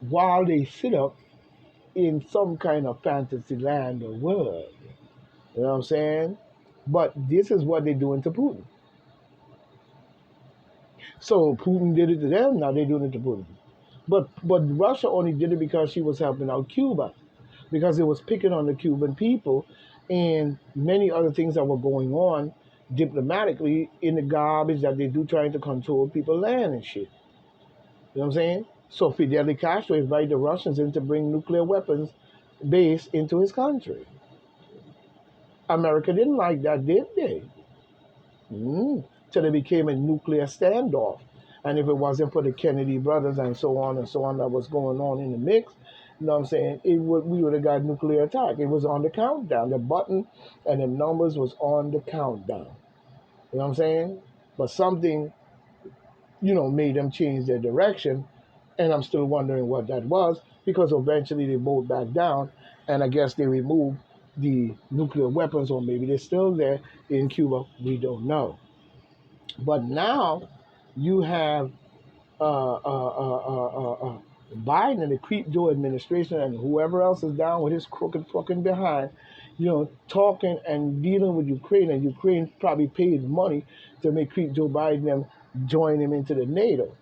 while they sit up in some kind of fantasy land or world. You know what I'm saying? But this is what they're doing to Putin. So Putin did it to them, now they're doing it to Putin. But Russia only did it because she was helping out Cuba, because it was picking on the Cuban people and many other things that were going on diplomatically in the garbage that they do trying to control people's land and shit. You know what I'm saying? So Fidel Castro invited the Russians in to bring nuclear weapons base into his country. America didn't like that, did they? Till it became a nuclear standoff. And if it wasn't for the Kennedy brothers and so on that was going on in the mix, you know what I'm saying, we would have got nuclear attack. It was on the countdown. The button and the numbers was on the countdown. You know what I'm saying? But something, made them change their direction. And I'm still wondering what that was, because eventually they both backed down. And I guess they removed the nuclear weapons, or maybe they're still there in Cuba. We don't know. But now you have Biden and the creep Joe administration and whoever else is down with his crooked fucking behind, talking and dealing with Ukraine, and Ukraine probably paid money to make creep Joe Biden them join him into the NATO.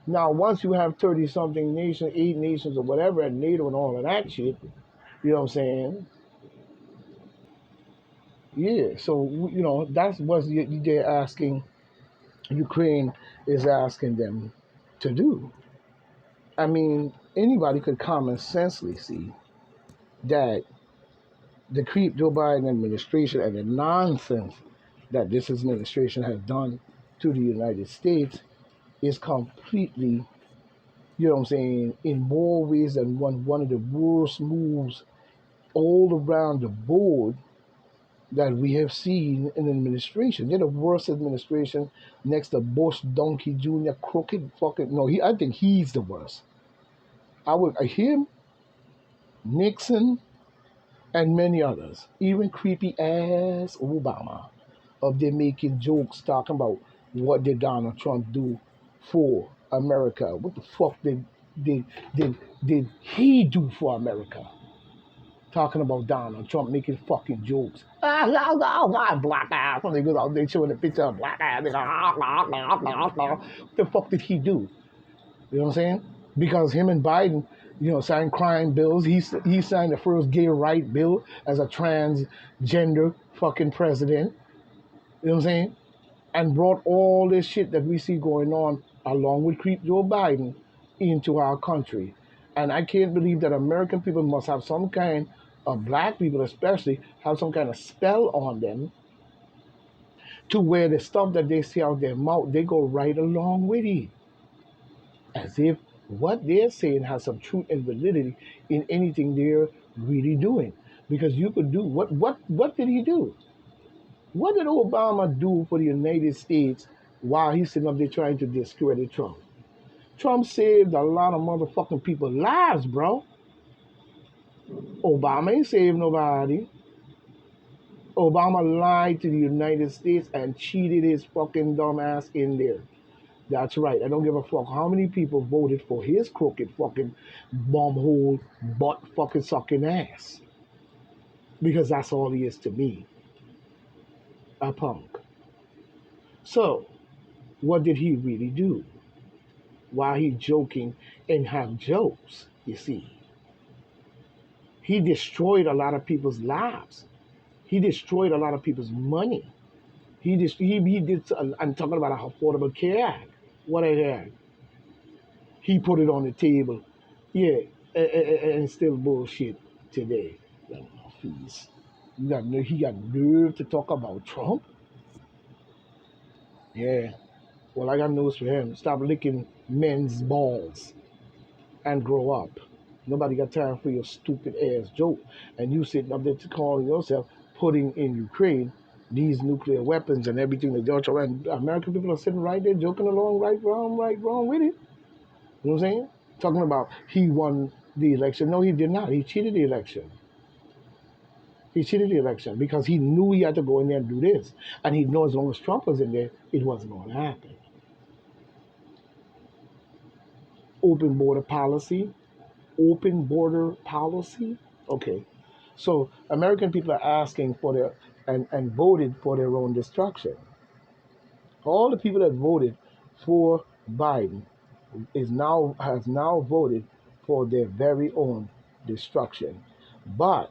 Now, once you have 30 something nations, 8 nations or whatever at NATO and all of that shit, you know what I'm saying? Yeah, so, that's what they're asking, Ukraine is asking them to do. I mean, anybody could common sensely see that the creep Joe Biden administration and the nonsense that this administration has done to the United States is completely, what I'm saying, in more ways than one of the worst moves all around the board that we have seen in the administration. They're the worst administration next to Bush, Donkey Jr., crooked fucking. No, I think he's the worst. I would him, Nixon, and many others, even creepy ass Obama, of them making jokes talking about what did Donald Trump do for America? What the fuck did did did he do for America? Talking about Donald Trump making fucking jokes. Black ass. When they go out, they showing the picture of black ass. They go, what the fuck did he do? You know what I'm saying? Because him and Biden, signed crime bills. He signed the first gay right bill as a transgender fucking president. You know what I'm saying? And brought all this shit that we see going on along with creep Joe Biden into our country. And I can't believe that American people must have some kind of, black people especially, have some kind of spell on them to where the stuff that they say out their mouth, they go right along with it. As if what they're saying has some truth and validity in anything they're really doing. Because you could do what did he do? What did Obama do for the United States while he's sitting up there trying to discredit Trump? Trump saved a lot of motherfucking people's lives, bro. Obama ain't saved nobody. Obama lied to the United States and cheated his fucking dumb ass in there. That's right. I don't give a fuck how many people voted for his crooked fucking bumhole butt fucking sucking ass. Because that's all he is to me. A punk. So, what did he really do? While he joking and have jokes, you see. He destroyed a lot of people's lives. He destroyed a lot of people's money. He did. I'm talking about an Affordable Care Act. What I had. He put it on the table. Yeah, and still bullshit today. Please. He got nerve to talk about Trump? Yeah. Well, I got news for him. Stop licking men's balls and grow up. Nobody got time for your stupid ass joke. And you sitting up there calling yourself putting in Ukraine these nuclear weapons and everything that you're trying. American people are sitting right there joking along, right, wrong with it. You know what I'm saying? Talking about he won the election. No, he did not. He cheated the election. He cheated the election because he knew he had to go in there and do this. And he knew as long as Trump was in there, it wasn't going to happen. Open border policy. open border policy. Okay, so American people are asking for their and voted for their own destruction. All the people that voted for Biden has now voted for their very own destruction. But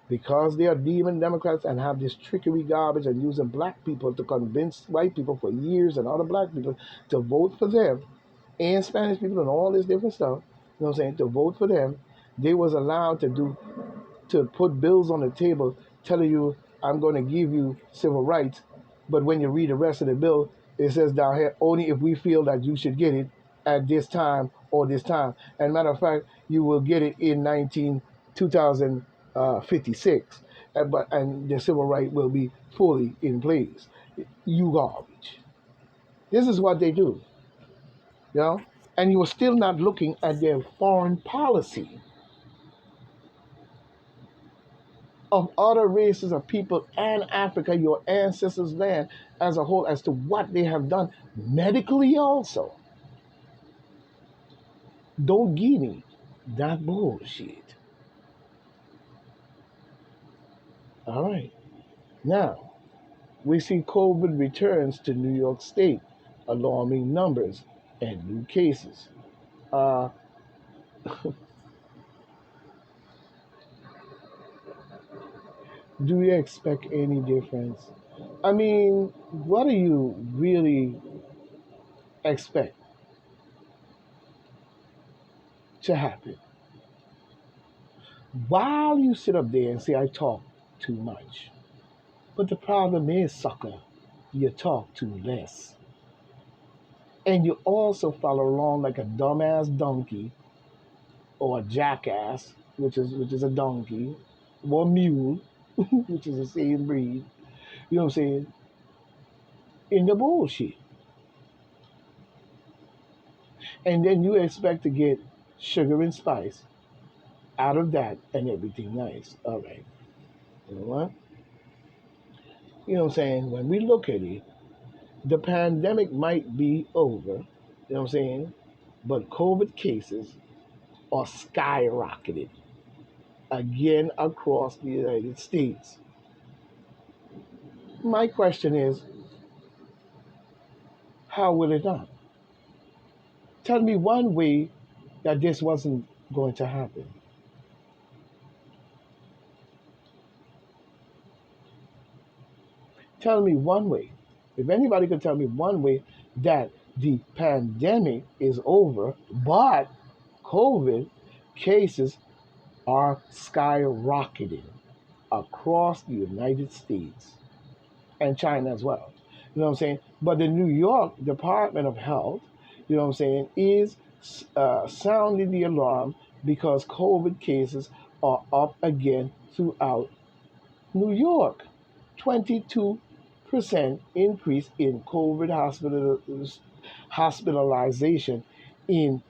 because they are demon Democrats and have this trickery garbage and using black people to convince white people for years and other black people to vote for them and Spanish people and all this different stuff, you know what I'm saying, to vote for them, they was allowed to put bills on the table telling you I'm going to give you civil rights, but when you read the rest of the bill, it says down here only if we feel that you should get it at this time or this time. And matter of fact, you will get it in 2056, and the civil right will be fully in place. You garbage. This is what they do, you know. And you are still not looking at their foreign policy of other races of people and Africa, your ancestors' land as a whole, as to what they have done medically also. Don't give me that bullshit. All right. Now, we see COVID returns to New York State, alarming numbers and new cases. Uh, do you expect any difference? I mean, what do you really expect to happen? While you sit up there and say, I talk too much. But the problem is, sucker, you talk too less. And you also follow along like a dumbass donkey or a jackass, which is a donkey, or a mule, which is the same breed, you know what I'm saying, in the bullshit. And then you expect to get sugar and spice out of that and everything nice. All right. You know what? You know what I'm saying? When we look at it, the pandemic might be over, you know what I'm saying? But COVID cases are skyrocketed again across the United States. My question is, how will it not? Tell me one way that this wasn't going to happen. Tell me one way. If anybody could tell me one way that the pandemic is over, but COVID cases are skyrocketing across the United States and China as well. You know what I'm saying? But the New York Department of Health, you know what I'm saying, is sounding the alarm because COVID cases are up again throughout New York. 22% increase in COVID hospitalization in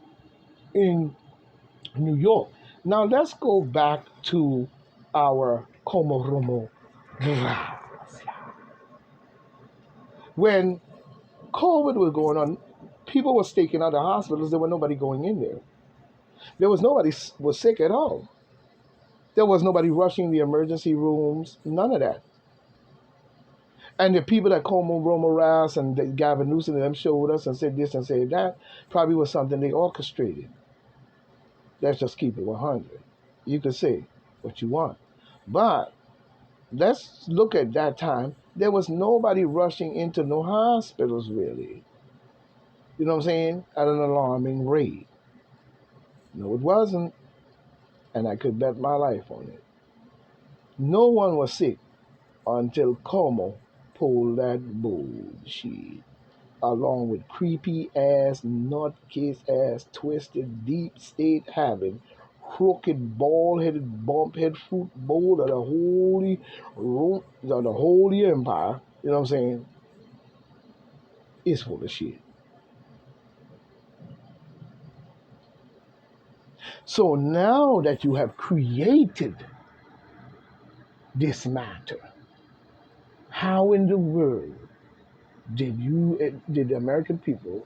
in New York. Now let's go back to our Komoromo. When COVID was going on, people were staking out the hospitals. There was nobody going in there. There was nobody was sick at all. There was nobody rushing the emergency rooms. None of that. And the people that Como Roma Ras and Gavin Newsom and them showed us and said this and said that probably was something they orchestrated. Let's just keep it 100. You can say what you want. But let's look at that time. There was nobody rushing into no hospitals really. You know what I'm saying? At an alarming rate. No, it wasn't. And I could bet my life on it. No one was sick until Como pulled that bullshit. Along with creepy ass, nutcase ass, twisted, deep state having, crooked, bald headed, bump head fruit bowl of the holy empire, you know what I'm saying, is full of shit. So now that you have created this matter, how in the world did the American people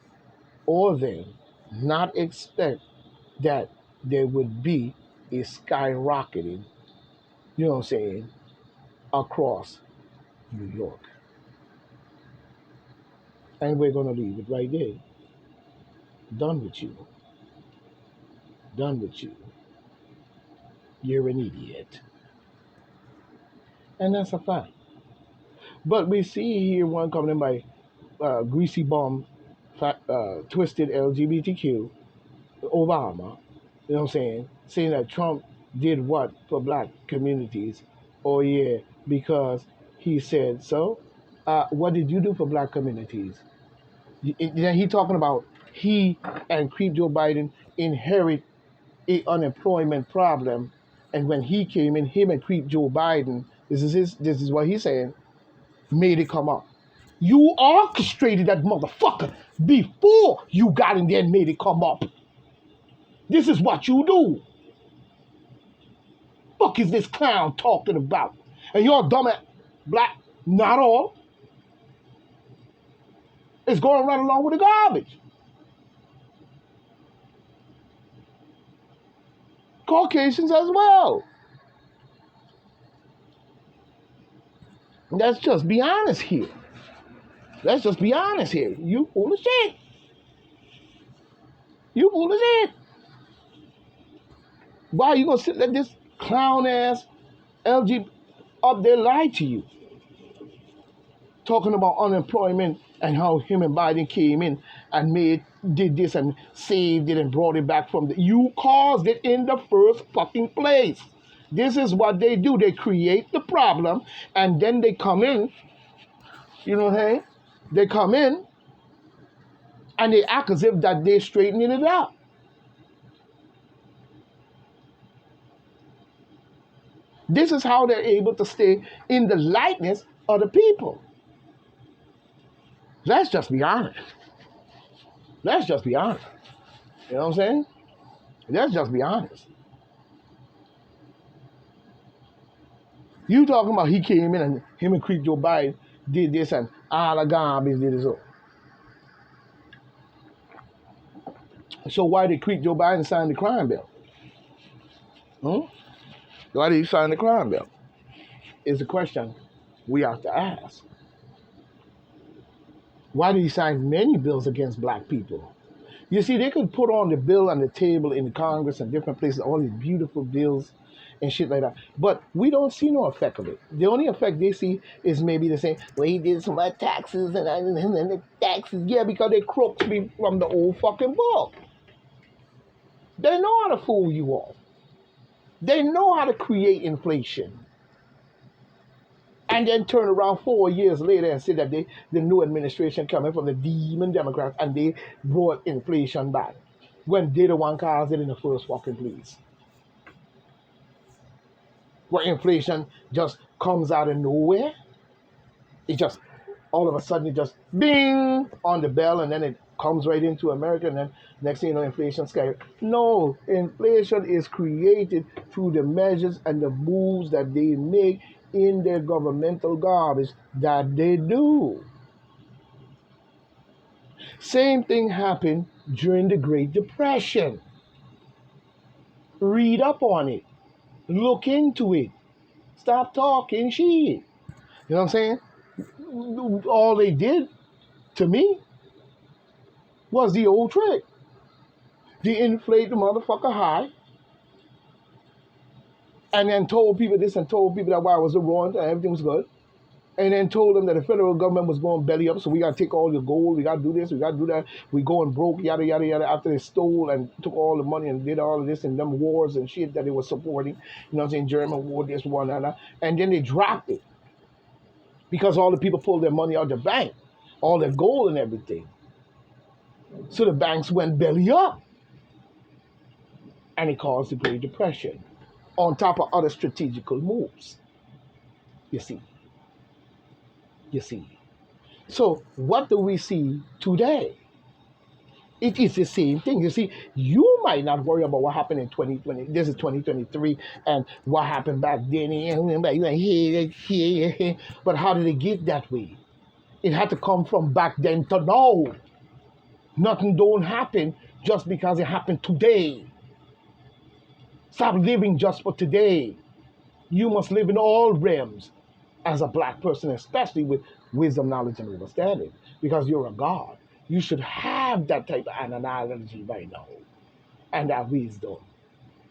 or they not expect that there would be a skyrocketing, you know what I'm saying, across New York. And we're going to leave it right there. Done with you. Done with you. You're an idiot. And that's a fact. But we see here one coming in by Greasy Bomb, Twisted LGBTQ, Obama, you know what I'm saying that Trump did what for black communities? Oh, yeah, because he said so. What did you do for black communities? Then he talking about he and Creep Joe Biden inherit a unemployment problem, and when he came in, him and Creep Joe Biden, this is what he's saying, made it come up. You orchestrated that motherfucker before you got in there and made it come up. This is what you do. Fuck is this clown talking about? And you're dumb at black, not all. It's going right along with the garbage. Caucasians as well. Let's just be honest here. Let's just be honest here. You full of shit. You full of shit. Why are you gonna sit let this clown ass LG up there lie to you? Talking about unemployment and how him and Biden came in and did this and saved it and brought it back from you caused it in the first fucking place. This is what they do. They create the problem and then they come in, you know what I'm saying? They come in and they act as if that they're straightening it out. This is how they're able to stay in the likeness of the people. Let's just be honest. Let's just be honest. You know what I'm saying? Let's just be honest. You talking about he came in and him and Creep Joe Biden did this and all the garbage did this. So why did Creep Joe Biden sign the crime bill? Why did he sign the crime bill? Is the question we have to ask. Why did he sign many bills against black people? You see, they could put on the bill on the table in Congress and different places, all these beautiful bills and shit like that. But we don't see no effect of it. The only effect they see is maybe they say, well, he did some taxes and the taxes. Yeah, because they crooks me from the old fucking book. They know how to fool you all. They know how to create inflation. And then turn around 4 years later and say that the new administration coming from the demon Democrats and they brought inflation back. When they the one caused it in the first fucking place. Where inflation just comes out of nowhere. It just, all of a sudden, it just bing on the bell and then it comes right into America and then next thing you know, inflation sky. No, inflation is created through the measures and the moves that they make in their governmental garbage that they do. Same thing happened during the Great Depression. Read up on it. Look into it. Stop talking shit. You know what I'm saying? All they did to me was the old trick. They inflate the motherfucker high and then told people this and told people that why it was wrong and everything was good. And then told them that the federal government was going belly up, so we got to take all your gold, we got to do this, we got to do that. We going broke, yada, yada, yada, after they stole and took all the money and did all of this and them wars and shit that they were supporting. You know what I'm saying? German war, this, one, and then they dropped it. Because all the people pulled their money out of the bank, all their gold and everything. So the banks went belly up. And it caused the Great Depression. On top of other strategical moves. You see. So what do we see today? It is the same thing. You see, you might not worry about what happened in 2020. This is 2023 and what happened back then. But how did it get that way? It had to come from back then to now. Nothing don't happen just because it happened today. Stop living just for today. You must live in all realms as a black person, especially with wisdom, knowledge, and understanding, because you're a God. You should have that type of analogy by now and that wisdom.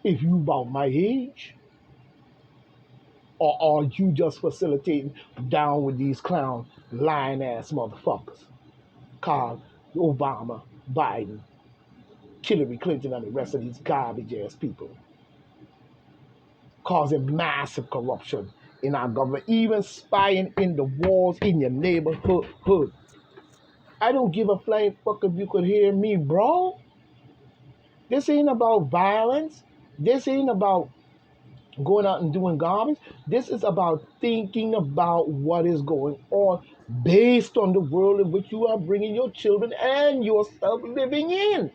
If you about my age, or are you just facilitating down with these clown lying ass motherfuckers called Obama, Biden, Hillary Clinton, and the rest of these garbage ass people, causing massive corruption in our government, even spying in the walls in your neighborhood. I don't give a flying fuck if you could hear me, bro. This ain't about violence. This ain't about going out and doing garbage. This is about thinking about what is going on based on the world in which you are bringing your children and yourself living in.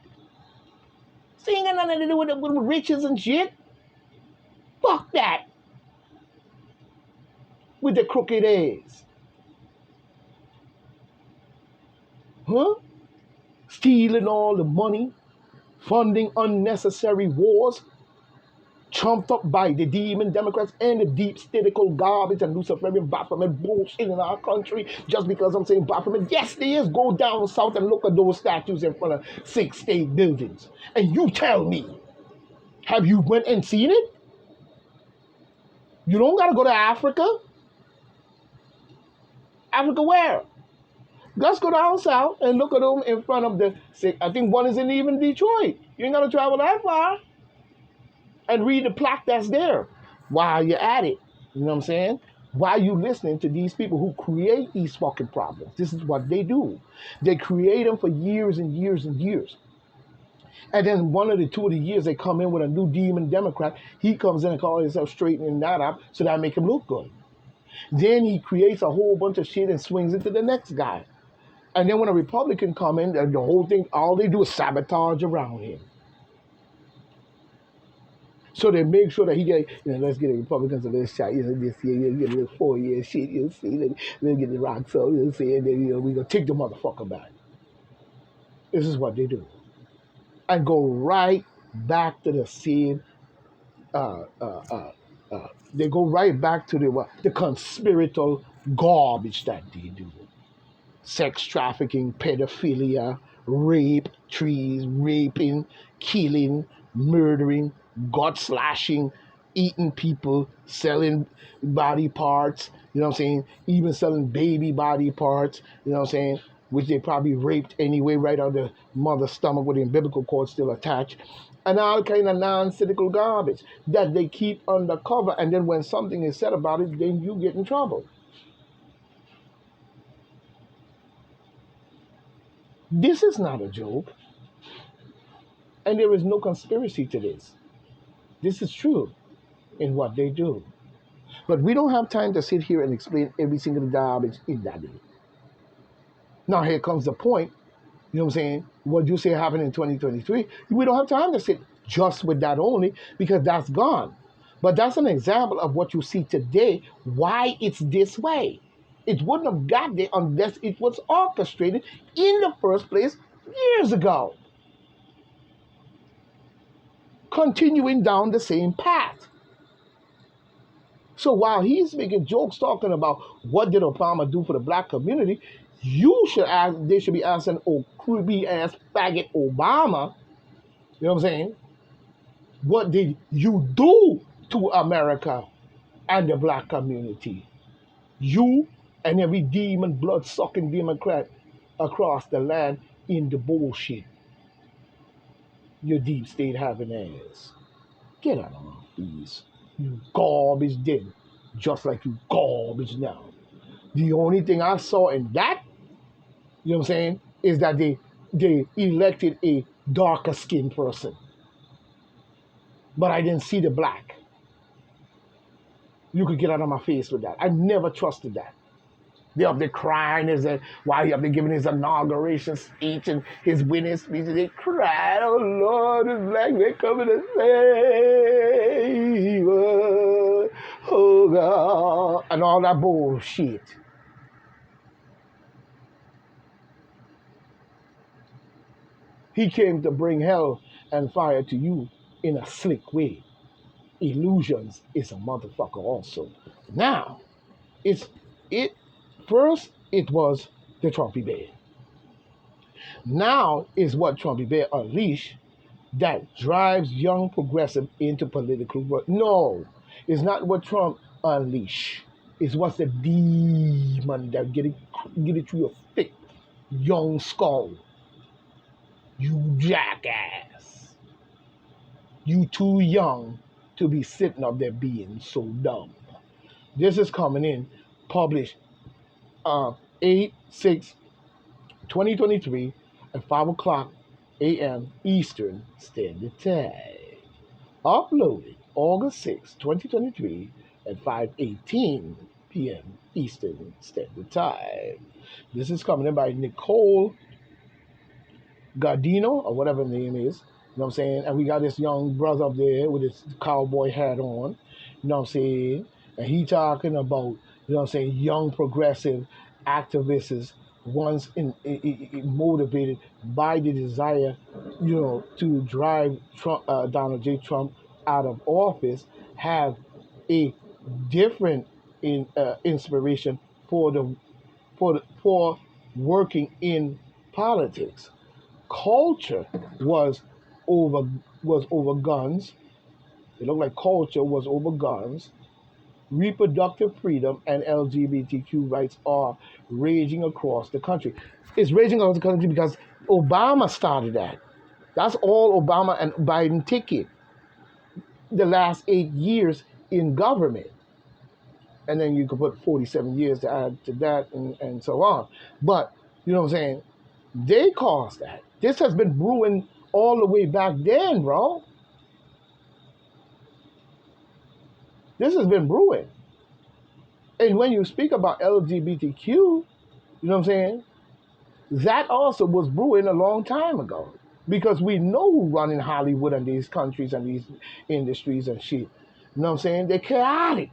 This ain't got nothing to do with riches and shit. Fuck that. With the crooked A's. Huh? Stealing all the money, funding unnecessary wars, trumped up by the demon Democrats and the deep statical garbage and Luciferian Baphomet bullshit in our country. Just because I'm saying Baphomet, yes, there is. Go down south and look at those statues in front of 6 state buildings. And you tell me, have you went and seen it? You don't got to go to Africa. Africa where? Let's go down south and look at them in front of the, I think one is in even Detroit. You ain't got to travel that far. And read the plaque that's there while you're at it. You know what I'm saying? While you listening to these people who create these fucking problems. This is what they do. They create them for years and years and years. And then one of the 2 of the years they come in with a new demon Democrat. He comes in and calls himself straightening that up so that make him look good. Then he creates a whole bunch of shit and swings it to the next guy. And then when a Republican come in, the whole thing, all they do is sabotage around him. So they make sure that he get, let's get the Republicans a little shot, this year, you get a little 4-year shit, you'll see, let's get the rock so, you'll see, and then, we're going to take the motherfucker back. This is what they do. And go right back to the same, they go right back to the conspiratorial garbage that they do. Sex trafficking, pedophilia, rape, trees, raping, killing, murdering, gut slashing, eating people, selling body parts, you know what I'm saying? Even selling baby body parts, you know what I'm saying? Which they probably raped anyway, right out of the mother's stomach with the umbilical cord still attached. And all kind of nonsensical garbage that they keep undercover. And then when something is said about it, then you get in trouble. This is not a joke. And there is no conspiracy to this. This is true in what they do. But we don't have time to sit here and explain every single garbage in that day. Now here comes the point, you know what I'm saying? What you say happened in 2023, we don't have time to sit just with that only because that's gone. But that's an example of what you see today, why it's this way. It wouldn't have got there unless it was orchestrated in the first place years ago. Continuing down the same path. So while he's making jokes talking about what did Obama do for the black community, they should be asking creepy ass faggot Obama, you know what I'm saying? What did you do to America and the black community? You and every demon, blood-sucking Democrat across the land in the bullshit your deep state having ass. Get out of my face. You garbage then, just like you garbage now. The only thing I saw in that, you know what I'm saying, is that they elected a darker skinned person. But I didn't see the black. You could get out of my face with that. I never trusted that. They up there crying as while he up there giving his inauguration speech and his winning speech, and they cried, "Oh Lord, it's black men coming to save us, oh God," and all that bullshit. He came to bring hell and fire to you in a slick way. illusions is a motherfucker also. Now, it's it first it was the Trumpy Bear. Now is what Trumpy Bear unleashed that drives young progressive into political work. No, it's not what Trump unleashed. It's what's the demon that get it through your thick young skull. You jackass. You too young to be sitting up there being so dumb. This is coming in, published 8 6 2023 at 5 o'clock a.m. Eastern Standard Time. Uploaded August 6, 2023 at 5:18 p.m. Eastern Standard Time. This is coming in by Nicole Gardino, or whatever the name is. You know what I'm saying? And we got this young brother up there with his cowboy hat on. You know what I'm saying? And he talking about, you know what I'm saying, young progressive activists, once motivated by the desire, you know, to drive Trump, Donald J. Trump out of office, have a different inspiration for working in politics. Culture was over guns. It looked like culture was over guns. Reproductive freedom and LGBTQ rights are raging across the country. It's raging across the country because Obama started that. That's all Obama and Biden ticket the last 8 years in government. And then you could put 47 years to add to that and so on. But, you know what I'm saying? They caused that. This has been brewing all the way back then, bro. This has been brewing. And when you speak about LGBTQ, you know what I'm saying? That also was brewing a long time ago. Because we know who running Hollywood and these countries and these industries and shit. You know what I'm saying? They're chaotic.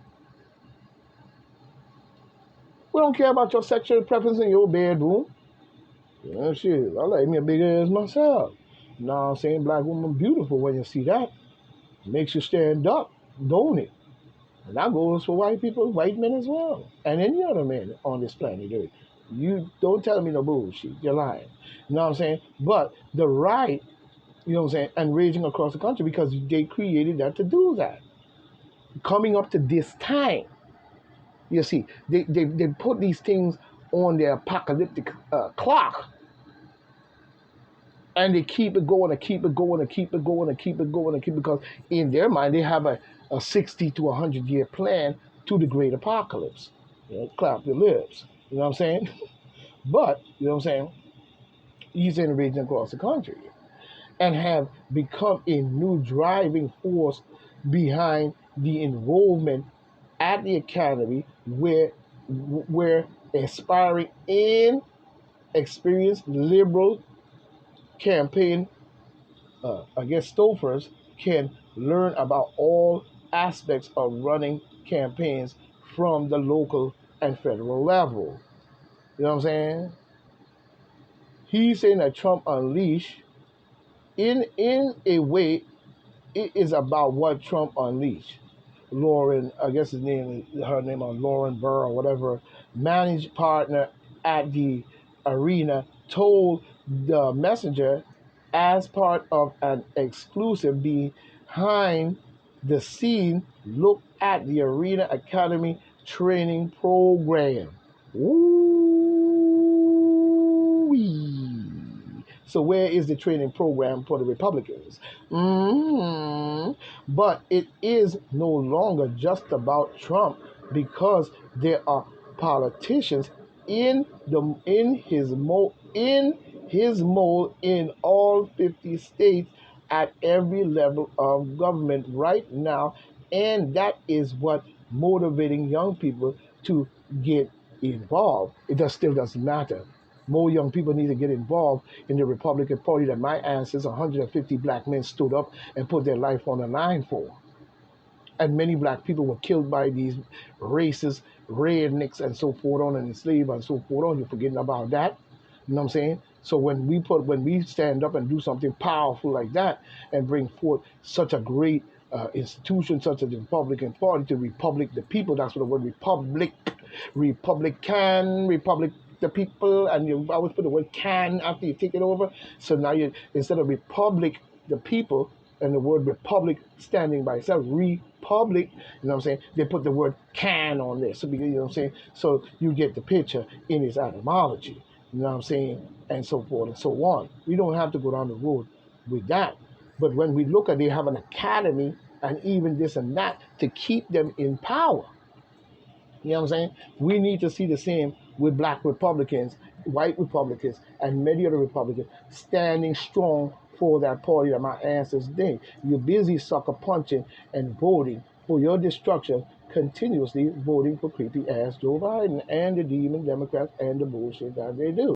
We don't care about your sexual preference in your bedroom. You know, shit, I like me a big ass myself. You know what I'm saying? Black woman beautiful when you see that. Makes you stand up, don't it? And that goes for white people, white men as well. And any other men on this planet Earth. You don't tell me no bullshit. You're lying. You know what I'm saying? But the right, you know what I'm saying, and raging across the country because they created that to do that. Coming up to this time, you see, they put these things on their apocalyptic clock. And they keep it going and keep it going and keep it going and keep it going and keep it, because in their mind they have a 60 to 100 year plan to the great apocalypse. You know, clap your lips. You know what I'm saying? But, you know what I'm saying? He's in the region across the country and have become a new driving force behind the enrollment at the academy where aspiring and experienced liberal campaign Stoufers can learn about all aspects of running campaigns from the local and federal level. You know what I'm saying? He's saying that Trump Unleashed, in a way, it is about what Trump unleashed. Lauren, I guess her name is Lauren Burr or whatever, managed partner at the arena, told the Messenger as part of an exclusive behind the scene look at the Arena Academy training program. Ooh-wee. So where is the training program for the Republicans? But it is no longer just about Trump, because there are politicians in his mold in all 50 states at every level of government right now, and that is what motivating young people to get involved. It still doesn't matter. More young people need to get involved in the Republican Party that my ancestors, 150 black men, stood up and put their life on the line for. And many black people were killed by these racist rednecks and so forth on, and enslaved and so forth on. You're forgetting about that. You know what I'm saying? So when we stand up and do something powerful like that and bring forth such a great institutions such as the Republican Party to republic the people. That's what the word republic, Republican, republic the people, and you always put the word can after you take it over. So now you, instead of republic the people and the word republic standing by itself, republic, you know what I'm saying? They put the word can on there. So, you know what I'm saying? So you get the picture in its etymology, you know what I'm saying? And so forth and so on. We don't have to go down the road with that. But when we look at, they have an academy and even this and that to keep them in power. You know what I'm saying? We need to see the same with black Republicans, white Republicans, and many other Republicans standing strong for that party that my ancestors did. You're busy sucker punching and voting for your destruction, continuously voting for creepy ass Joe Biden and the demon Democrats and the bullshit that they do.